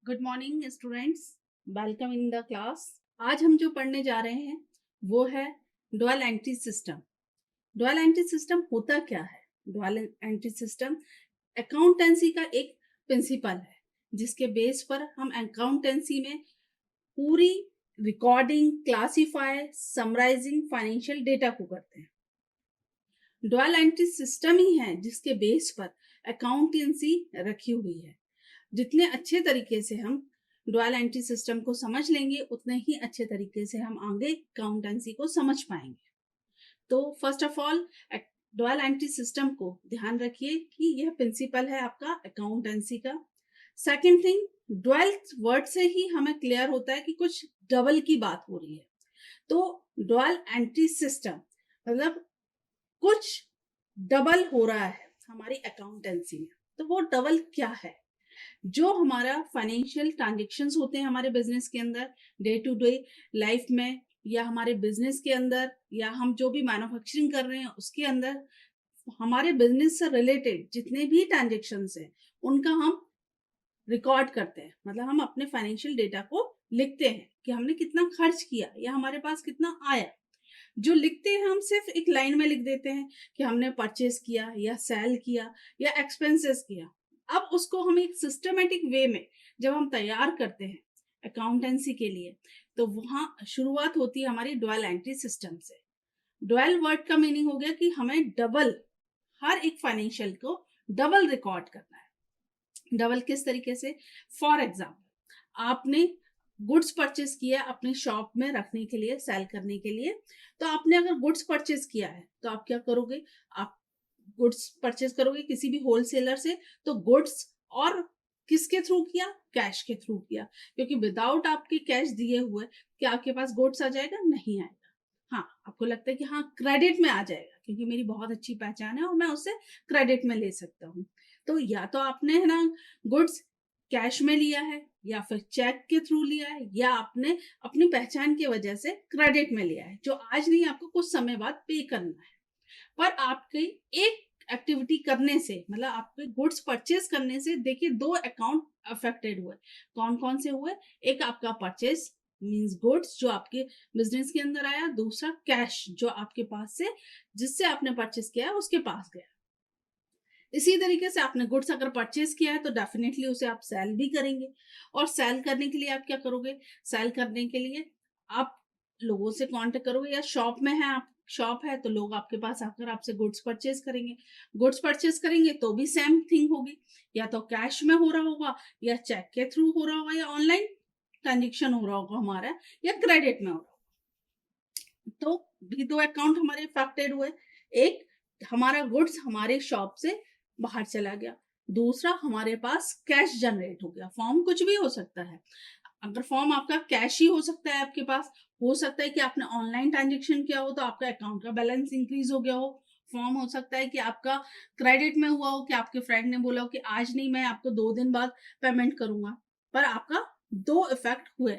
Good morning students, welcome in the class. आज हम जो पढ़ने जा रहे हैं वो है dual entry system. Dual entry system होता क्या है? डुअल एंट्री सिस्टम अकाउंटेंसी का एक प्रिंसिपल है जिसके बेस पर हम अकाउंटेंसी में पूरी recording, classify, summarising financial data को करते हैं। डुअल एंट्री सिस्टम ही है जिसके बेस पर अकाउंटेंसी रखी हुई है। जितने अच्छे तरीके से हम डुअल एंट्री सिस्टम को समझ लेंगे उतने ही अच्छे तरीके से हम आगे अकाउंटेंसी को समझ पाएंगे। तो first of all dual entry system को ध्यान रखिए कि यह प्रिंसिपल है आपका अकाउंटेंसी का। सेकंड थिंग, डुअल वर्ड से ही हमें क्लियर होता है कि कुछ डबल की बात हो रही है। तो डुअल एंट्री सिस्टम मतलब कुछ डबल हो रहा है हमारी अकाउंटेंसी में। तो वो डबल क्या है? जो हमारा फाइनेंशियल ट्रांजेक्शन्स होते हैं हमारे बिजनेस के अंदर, डे टू डे लाइफ में, या हमारे बिजनेस के अंदर, या हम जो भी मैन्युफैक्चरिंग कर रहे हैं उसके अंदर, हमारे बिजनेस से रिलेटेड जितने भी ट्रांजेक्शन्स हैं उनका हम रिकॉर्ड करते हैं। मतलब हम अपने फाइनेंशियल डेटा को लिखते हैं कि हमने कितना खर्च किया या हमारे पास कितना आया। जो लिखते हैं हम सिर्फ एक लाइन में लिख देते हैं कि हमने परचेज किया या सेल किया या एक्सपेंसेस किया। अब उसको हम एक सिस्टमेटिक वे में जब हम तैयार करते हैं अकाउंटेंसी के लिए, तो वहां शुरुआत होती है हमारी डुअल एंट्री सिस्टम से। डुअल वर्ड का मीनिंग हो गया कि हमें डबल, हर एक फाइनेंशियल को डबल रिकॉर्ड करना है। डबल किस तरीके से? फॉर एग्जाम्पल, आपने गुड्स परचेज किया अपनी शॉप में रखने के लिए, सेल करने के लिए। तो आपने अगर गुड्स परचेज किया है तो आप क्या करोगे? आप गुड्स परचेज करोगे किसी भी होलसेलर से, तो गुड्स और किसके थ्रू किया? कैश के थ्रू किया, क्योंकि विदाउट आपके कैश दिए हुए क्या आपके पास गुड्स आ जाएगा? नहीं आएगा। हाँ, आपको लगता है कि हाँ क्रेडिट में आ जाएगा क्योंकि मेरी बहुत अच्छी पहचान है और मैं उससे क्रेडिट में ले सकता हूँ। तो या तो आपने है ना गुड्स कैश में लिया है, या फिर चेक के थ्रू लिया है, या आपने अपनी पहचान की वजह से क्रेडिट में लिया है जो आज नहीं, आपको कुछ समय बाद पे करना है। पर आपकी एक एक्टिविटी करने से, मतलब आपके गुड्स परचेज करने से, देखिए दो अकाउंट अफेक्टेड हुए। कौन कौन से हुए? एक आपका परचेज मींस गुड्स जो आपके बिजनेस के अंदर आया, दूसरा कैश जो आपके पास से, जिससे आपने परचेज किया उसके पास गया। इसी तरीके से आपने गुड्स अगर परचेज किया है तो डेफिनेटली उसे आप सेल भी करेंगे। और सेल करने के लिए आप क्या करोगे? सेल करने के लिए आप लोगों से कांटेक्ट करोगे, या शॉप में है आप, शॉप है तो लोग आपके पास आकर आपसे गुड्स परचेज करेंगे। गुड्स परचेज करेंगे तो भी सेम थिंग होगी, या तो कैश में हो रहा होगा, या चेक के थ्रू हो रहा होगा, या ऑनलाइन ट्रांजेक्शन हो रहा होगा हमारा, या क्रेडिट में हो रहा होगा। तो भी दो अकाउंट हमारे अफेक्टेड हुए। एक, हमारा गुड्स हमारे शॉप से बाहर चला गया। दूसरा, हमारे पास कैश जनरेट हो गया। फॉर्म कुछ भी हो सकता है। अगर फॉर्म आपका कैश ही हो सकता है आपके पास, हो सकता है कि आपने ऑनलाइन ट्रांजेक्शन किया हो तो आपका अकाउंट का बैलेंस इंक्रीज हो गया हो। फॉर्म हो सकता है कि आपका क्रेडिट में हुआ हो, कि आपके फ्रेंड ने बोला हो कि आज नहीं, मैं आपको 2 दिन बाद पेमेंट करूंगा। पर आपका दो इफेक्ट हुए,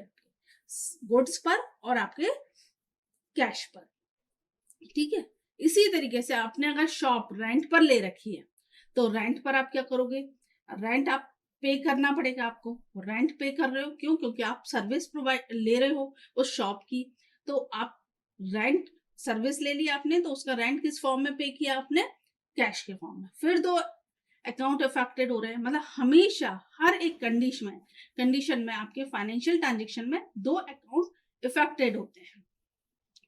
गुड्स पर और आपके कैश पर। ठीक है। इसी तरीके से आपने अगर शॉप रेंट पर ले रखी है तो रेंट पर आप क्या करोगे? रेंट आप पे करना पड़ेगा आपको। रेंट पे कर रहे हो क्यों? क्योंकि आप सर्विस प्रोवाइड ले रहे हो उस शॉप की। तो आप रेंट, सर्विस ले ली आपने तो उसका रेंट किस फॉर्म में पे किया आपने? कैश के फॉर्म में। फिर दो अकाउंट अफेक्टेड हो रहे हैं। मतलब हमेशा हर एक कंडीशन में आपके फाइनेंशियल ट्रांजेक्शन में दो अकाउंट इफेक्टेड होते हैं।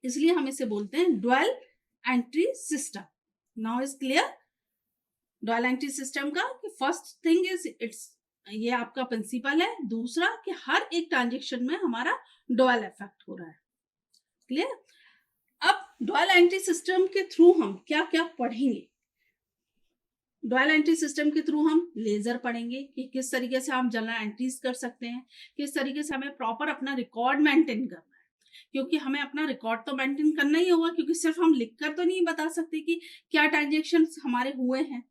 इसलिए हम इसे बोलते हैं dual entry system. Now is clear dual entry system का कि फर्स्ट थिंग इज इट्स, ये आपका प्रिंसिपल है। दूसरा कि हर एक ट्रांजेक्शन में हमारा डुअल इफेक्ट हो रहा है। क्लियर? अब डुअल एंट्री सिस्टम के थ्रू हम क्या क्या पढ़ेंगे? डुअल एंट्री सिस्टम के थ्रू हम लेजर पढ़ेंगे कि किस तरीके से हम जर्नल एंट्रीज कर सकते हैं, किस तरीके से हमें प्रॉपर अपना रिकॉर्ड मेंटेन करना है। क्योंकि हमें अपना रिकॉर्ड तो मेंटेन करना ही होगा, क्योंकि सिर्फ हम लिखकर तो नहीं बता सकते कि क्या ट्रांजेक्शन हमारे हुए हैं।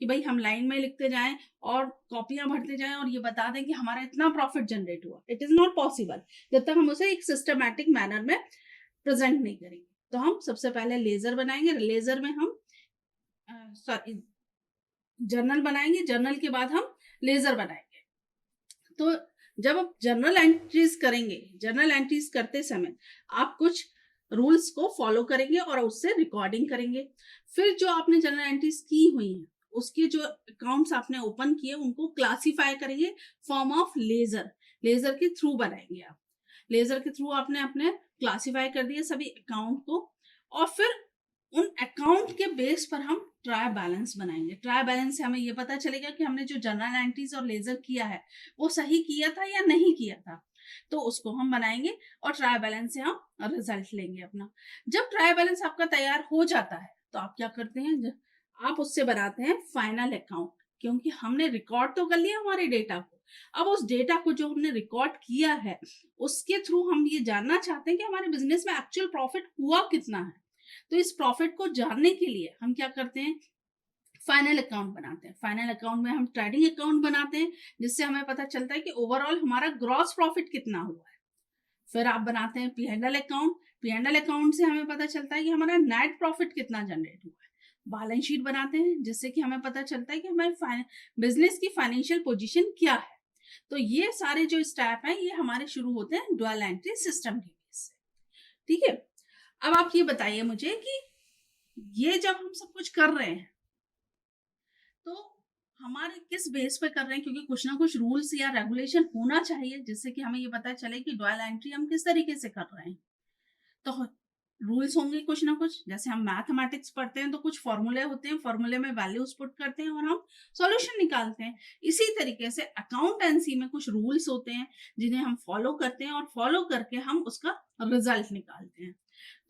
कि भाई हम लाइन में लिखते जाएं और कॉपियां भरते जाएं और ये बता दें कि हमारा इतना प्रॉफिट जनरेट हुआ। इट इज नॉट पॉसिबल जब तक हम उसे एक सिस्टमैटिक मैनर में प्रेजेंट नहीं करेंगे। तो हम सबसे पहले लेजर बनाएंगे। लेजर में हम सॉरी जर्नल बनाएंगे। जर्नल के बाद हम लेजर बनाएंगे। तो जब आप जर्नल एंट्रीज करेंगे, जर्नल एंट्रीज करते समय आप कुछ रूल्स को फॉलो करेंगे और उससे रिकॉर्डिंग करेंगे। फिर जो आपने जर्नल एंट्रीज की हुई हैं उसके जो अकाउंट्स आपने ओपन किए उनको क्लासिफाई करेंगे फॉर्म ऑफ लेजर, लेजर के थ्रू बनाएंगे आप। लेजर के थ्रू आपने अपने क्लासिफाई कर दिए सभी अकाउंट को, और फिर उन अकाउंट के बेस पर हम ट्रायल बैलेंस बनाएंगे। ट्रायल बैलेंस से हमें ये पता चलेगा कि हमने जो जर्नल एंट्रीज और लेजर किया है वो सही किया था या नहीं किया था, तो उसको हम बनाएंगे और ट्रायल बैलेंस से हम रिजल्ट लेंगे अपना। जब ट्रायल बैलेंस आपका तैयार हो जाता है तो आप क्या करते हैं, आप उससे बनाते हैं फाइनल अकाउंट, क्योंकि हमने रिकॉर्ड तो कर लिया हमारे डेटा को। अब उस डेटा को जो हमने रिकॉर्ड किया है उसके थ्रू हम ये जानना चाहते हैं कि हमारे बिजनेस में एक्चुअल प्रॉफिट हुआ कितना है। तो इस प्रॉफिट को जानने के लिए हम क्या करते हैं, फाइनल अकाउंट बनाते हैं। फाइनल अकाउंट में हम ट्रेडिंग अकाउंट बनाते हैं जिससे हमें पता चलता है कि ओवरऑल हमारा ग्रॉस प्रॉफिट कितना हुआ है। फिर आप बनाते हैं P&L अकाउंट। P&L अकाउंट से हमें पता चलता है कि हमारा नेट प्रॉफिट कितना जनरेट हुआ है। बैलेंस शीट बनाते हैं जिससे कि हमें पता चलता है कि हमारे बिजनेस की फाइनेंशियल पोजीशन क्या है। तो ये सारे जो स्टेप हैं ये हमारे शुरू होते हैं डुअल एंट्री सिस्टम के बेस से। ठीक है, अब आप ये बताइए मुझे कि ये जब हम सब कुछ कर रहे हैं तो हमारे किस बेस पे कर रहे हैं, क्योंकि कुछ ना कुछ रूल्स या रेगुलेशन होना चाहिए जिससे कि हमें ये पता चले कि डुअल एंट्री हम किस तरीके से कर रहे हैं। तो रूल्स होंगे कुछ ना कुछ, जैसे हम मैथमेटिक्स पढ़ते हैं तो कुछ फॉर्मूले होते हैं, फॉर्मूले में वैल्यूज पुट करते हैं और हम सॉल्यूशन निकालते हैं। इसी तरीके से अकाउंटेंसी में कुछ रूल्स होते हैं जिन्हें हम फॉलो करते हैं और फॉलो करके हम उसका रिजल्ट निकालते हैं।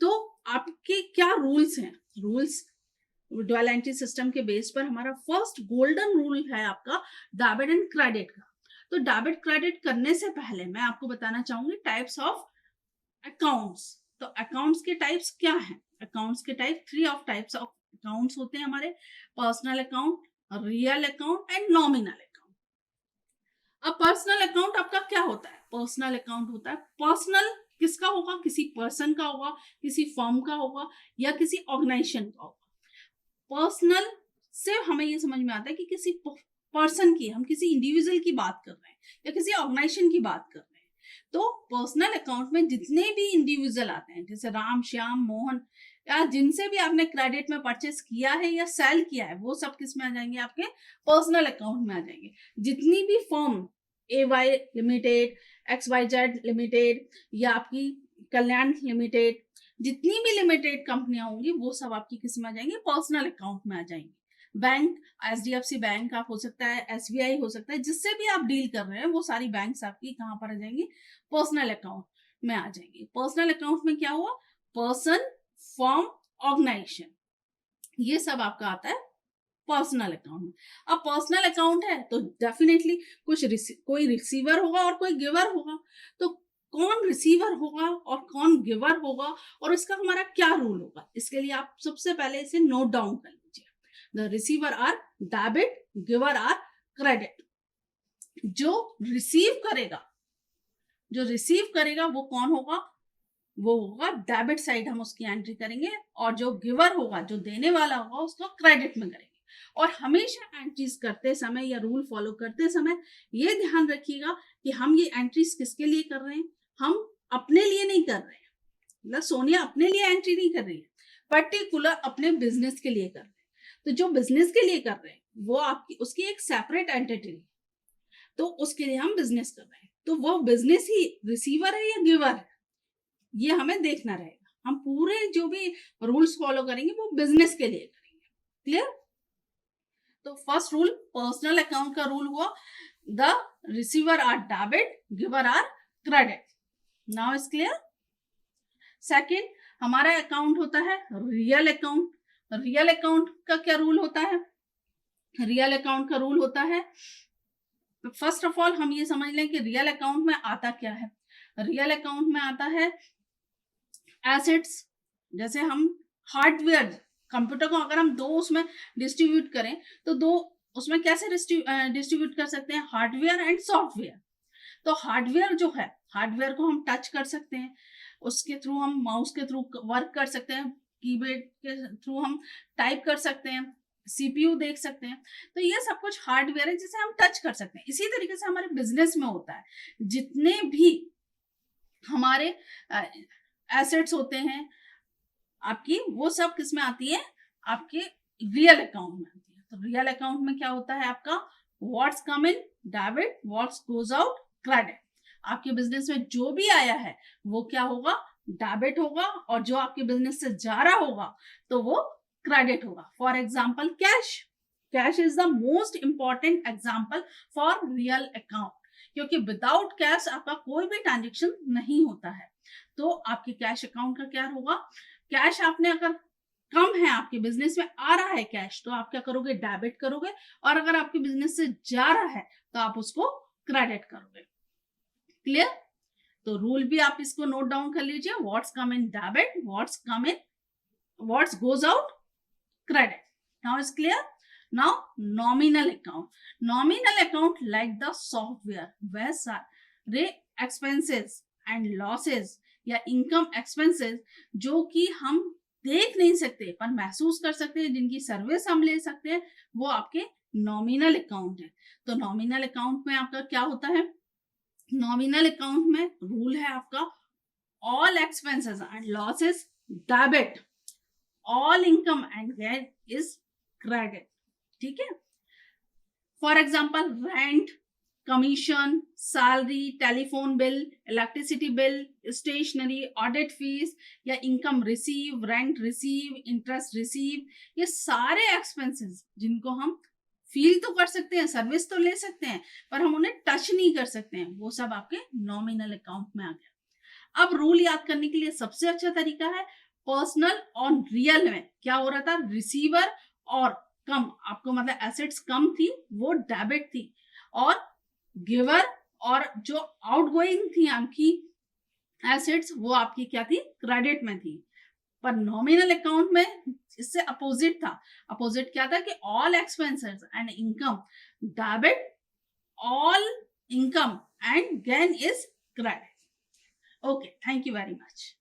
तो आपके क्या रूल्स हैं, रूल्स डुअल एंट्री सिस्टम के बेस पर हमारा फर्स्ट गोल्डन रूल है आपका डेबिट एंड क्रेडिट का। तो डेबिट क्रेडिट करने से पहले मैं आपको बताना चाहूंगी टाइप्स ऑफ अकाउंट्स। तो अकाउंट्स के टाइप्स क्या हैं, अकाउंट्स के type 3 of types of accounts होते हैं हमारे, personal account, real account and nominal account. अब पर्सनल अकाउंट आपका क्या होता है, पर्सनल अकाउंट होता है, पर्सनल किसका होगा, किसी पर्सन का होगा, किसी फर्म का होगा या किसी ऑर्गेनाइजेशन का होगा। पर्सनल से हमें ये समझ में आता है कि किसी पर्सन की, हम किसी इंडिविजुअल की बात कर रहे हैं या किसी ऑर्गेनाइजेशन की बात कर रहे हैं। तो पर्सनल अकाउंट में जितने भी इंडिविजुअल आते हैं, जैसे राम, श्याम, मोहन, या जिनसे भी आपने क्रेडिट में परचेस किया है या सेल किया है, वो सब किस में आ जाएंगे, आपके पर्सनल अकाउंट में आ जाएंगे। जितनी भी firm AY limited, XYZ limited या आपकी कल्याण लिमिटेड, जितनी भी लिमिटेड कंपनियां होंगी वो सब आपकी किस में आ जाएंगी, पर्सनल अकाउंट में आ जाएंगी। बैंक, HDFC बैंक आप हो सकता है, SBI हो सकता है, जिससे भी आप डील कर रहे हैं वो सारी बैंक्स आपकी कहाँ पर आ जाएंगी, पर्सनल अकाउंट में आ जाएंगी। पर्सनल अकाउंट में क्या हुआ, पर्सन, फर्म, ऑर्गेनाइजेशन, ये सब आपका आता है पर्सनल अकाउंट में। अब पर्सनल अकाउंट है तो डेफिनेटली कोई रिसीवर होगा और कोई गिवर होगा। तो कौन रिसीवर होगा और कौन गिवर होगा और इसका हमारा क्या रूल होगा, इसके लिए आप सबसे पहले इसे नोट डाउन कर लीजिए। The receiver are debit, giver are credit. जो रिसीव करेगा, जो रिसीव करेगा वो कौन होगा, वो होगा डेबिट साइड, हम उसकी एंट्री करेंगे, और जो गिवर होगा, जो देने वाला होगा, उसको क्रेडिट में करेंगे। और हमेशा एंट्रीज करते समय या रूल फॉलो करते समय ये ध्यान रखिएगा कि हम ये एंट्रीज किसके लिए कर रहे हैं, हम अपने लिए नहीं कर रहे हैं। मतलब सोनिया अपने लिए एंट्री नहीं कर रही है, पर्टिकुलर अपने बिजनेस के लिए कर रहे हैं। तो जो बिजनेस के लिए कर रहे हैं वो आपकी, उसकी एक सेपरेट एंटिटी है, तो उसके लिए हम बिजनेस कर रहे हैं। तो वो बिजनेस ही रिसीवर है या गिवर है, ये हमें देखना रहेगा। हम पूरे जो भी रूल्स फॉलो करेंगे वो बिजनेस के लिए करेंगे। क्लियर? तो फर्स्ट रूल पर्सनल अकाउंट का रूल हुआ, the receiver are debit, giver are credit. Now is clear? Second हमारा अकाउंट होता है रियल अकाउंट। रियल अकाउंट का क्या रूल होता है, रियल अकाउंट का रूल होता है, फर्स्ट ऑफ ऑल हम ये समझ लें कि रियल अकाउंट में आता क्या है। रियल अकाउंट में आता है एसेट्स, जैसे हम हार्डवेयर, कंप्यूटर को अगर हम दो उसमें डिस्ट्रीब्यूट करें तो दो उसमें कैसे डिस्ट्रीब्यूट कर सकते हैं, हार्डवेयर एंड सॉफ्टवेयर। तो हार्डवेयर जो है, हार्डवेयर को हम टच कर सकते हैं, उसके थ्रू हम माउस के थ्रू वर्क कर सकते हैं, कीबोर्ड के थ्रू हम टाइप कर सकते हैं, सीपीयू देख सकते हैं। तो ये सब कुछ हार्डवेयर है जिसे हम टच कर सकते हैं। इसी तरीके से हमारे बिजनेस में होता है, जितने भी हमारे एसेट्स होते हैं आपकी, वो सब किस में आती है, आपके रियल अकाउंट में आती है। तो रियल अकाउंट में क्या होता है आपका, what's come in debit, what's goes out credit. आपके बिजनेस में जो भी आया है वो क्या होगा, डेबिट होगा, और जो आपके बिजनेस से जा रहा होगा तो वो क्रेडिट होगा। For example cash, cash is the most important example for real account, क्योंकि विदाउट कैश आपका कोई भी ट्रांजेक्शन नहीं होता है। तो आपके कैश अकाउंट का क्या होगा, कैश आपने अगर कम है, आपके बिजनेस में आ रहा है कैश, तो आप क्या करोगे, डेबिट करोगे, और अगर आपके बिजनेस से जा रहा है तो आप उसको क्रेडिट करोगे। क्लियर? तो रूल भी आप इसको नोट डाउन कर लीजिए, what's come in debit, what's goes out credit. Now is clear? Now nominal account, nominal account like the software where सारे एक्सपेंसेस एंड लॉसेस या इनकम एक्सपेंसेस जो कि हम देख नहीं सकते पर महसूस कर सकते हैं, जिनकी सर्विस हम ले सकते हैं, वो आपके नॉमिनल अकाउंट है। तो नॉमिनल अकाउंट में आपका क्या होता है, नॉमिनल अकाउंट में रूल है आपका, all expenses and losses debit, all income and gain is credit. ठीक है? For example rent, commission, salary, telephone bill, electricity bill, stationery, audit fees या income receive, rent receive, interest receive, ये सारे expenses जिनको हम feel तो कर सकते हैं, सर्विस तो ले सकते हैं, पर हम उन्हें टच नहीं कर सकते हैं, वो सब आपके नॉमिनल अकाउंट में आ गया। अब रूल याद करने के लिए सबसे अच्छा तरीका है, पर्सनल और रियल में क्या हो रहा था, रिसीवर और कम, आपको मतलब एसेट्स कम थी वो डेबिट थी, और गिवर और जो आउटगोइंग थी आपकी एसेट्स वो आपकी क्या थी, क्रेडिट में थी। पर नॉमिनल अकाउंट में इससे अपोजिट था। अपोजिट क्या था कि all expenses and income debit, all income and gain is credit. Okay, thank you very much.